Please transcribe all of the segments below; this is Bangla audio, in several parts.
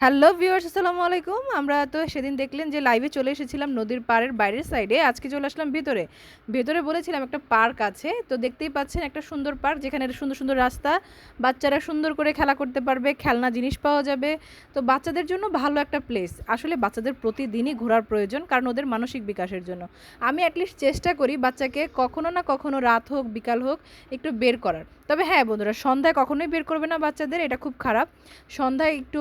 হ্যালো ভিউয়ার্স, আসসালামু আলাইকুম। আমরা তো সেদিন দেখলেন যে লাইভে চলে এসেছিলাম নদীর পাড়ের বাইরের সাইডে। আজকে চলে আসলাম ভেতরে। ভেতরে বলেছিলাম একটা পার্ক আছে। তো দেখতেই পাচ্ছেন একটা সুন্দর পার্ক, যেখানে সুন্দর সুন্দর রাস্তা, বাচ্চারা সুন্দর করে খেলা করতে পারবে, খেলনা জিনিস পাওয়া যাবে। তো বাচ্চাদের জন্য ভালো একটা প্লেস। আসলে বাচ্চাদের প্রতিদিনই ঘোরার প্রয়োজন, কারণ ওদের মানসিক বিকাশের জন্য। আমি অ্যাটলিস্ট চেষ্টা করি বাচ্চাকে কখনো না কখনো, রাত হোক বিকাল হোক, একটু বের করার। তবে হ্যাঁ বন্ধুরা, সন্ধ্যায় কখনোই বের করবে না বাচ্চাদের, এটা খুব খারাপ। সন্ধ্যায় একটু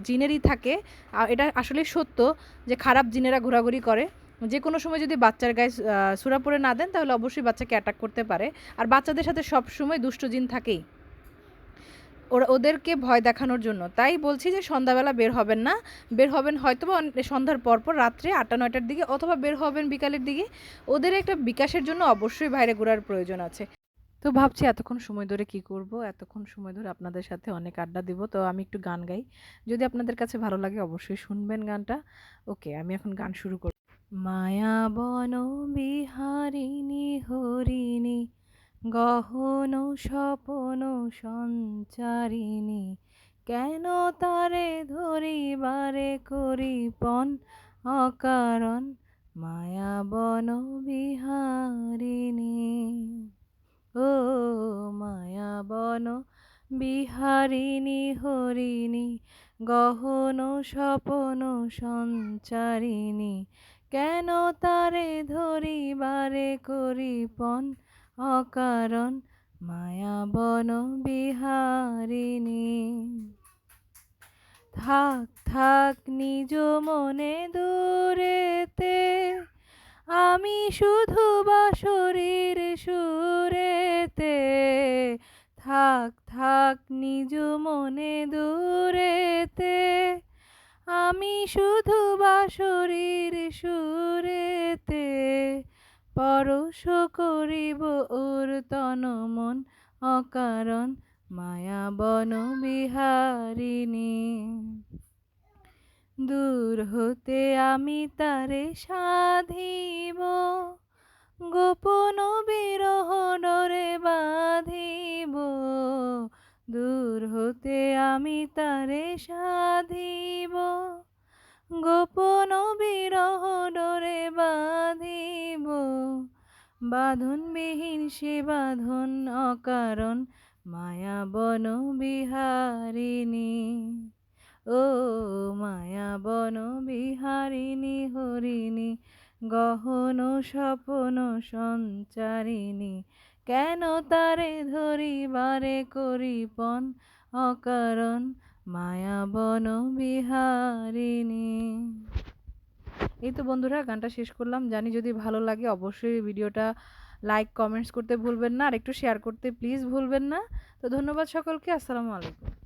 জিনেরই থাকে। এটা আসলেই সত্য যে খারাপ জিনেরা ঘোরাঘুরি করে। যে কোনো সময় যদি বাচ্চার গায়ে সূরা পড়ে না দেন, তাহলে অবশ্যই বাচ্চাকে অ্যাটাক করতে পারে। আর বাচ্চাদের সাথে সবসময় দুষ্ট জিন থাকেই, ওদেরকে ভয় দেখানোর জন্য। তাই বলছি যে সন্ধ্যাবেলা বের হবেন না। বের হবেন হয়তোবা সন্ধ্যার পরপর রাত্রে ৮টা-৯টার দিকে, অথবা বের হবেন বিকালের দিকে। ওদের একটা বিকাশের জন্য অবশ্যই বাইরে ঘোরার প্রয়োজন আছে। তো ভাবছি এতক্ষণ সময় ধরে কি করব? এতক্ষণ সময় ধরে আপনাদের সাথে অনেক আড্ডা দিব। তো আমি একটু গান গাই। যদি আপনাদের কাছে ভালো লাগে অবশ্যই শুনবেন গানটা। ওকে, আমি এখন গান শুরু করব। মায়া বন বিহারিণী হরিণী, গহন স্বপন সঞ্চারিণী, কেন তারে ধরিবারে করিপন অকারণ, মায়া বন বিহারিণী। ও মায়া বন বিহারিণী হরিণী, গহন স্বপন সঞ্চারিণী, কেন তারে ধরিবারে করিপন অকারণ, মায়া বন বিহারিণী। থাক থাক নিজ মনে দূরেতে, আমি শুধু বাঁশরীর সুরেতে। থাক থাক নিজ মনে দূরেতে, আমি শুধু বাঁশরীর সুরেতে। পরশ করিব ওর তন মন অকারণ, মায়া বন বিহারিণী। দূর হতে আমি তারে সাধিব, গোপন বিরহ ডরে বাঁধিব। দূর হতে আমি তারে সাধিব, গোপন বিরহ ডরে বাঁধিব। বাঁধনবিহীন সে বাঁধন অকারণ, মায়া বন বিহারিণী। ও মায়া বন বিহারিণী হরিণী, গহন স্বপন সঞ্চারিণী, কেন তারে ধরিবারে করিপন অকারণ, মায়া বন বিহারিণী। এই তো বন্ধুরা, গানটা শেষ করলাম। জানি যদি ভালো লাগে অবশ্যই ভিডিওটা লাইক কমেন্টস করতে ভুলবেন না, আর একটু শেয়ার করতে প্লিজ ভুলবেন না। তো ধন্যবাদ সকলকে। আসসালামু আলাইকুম।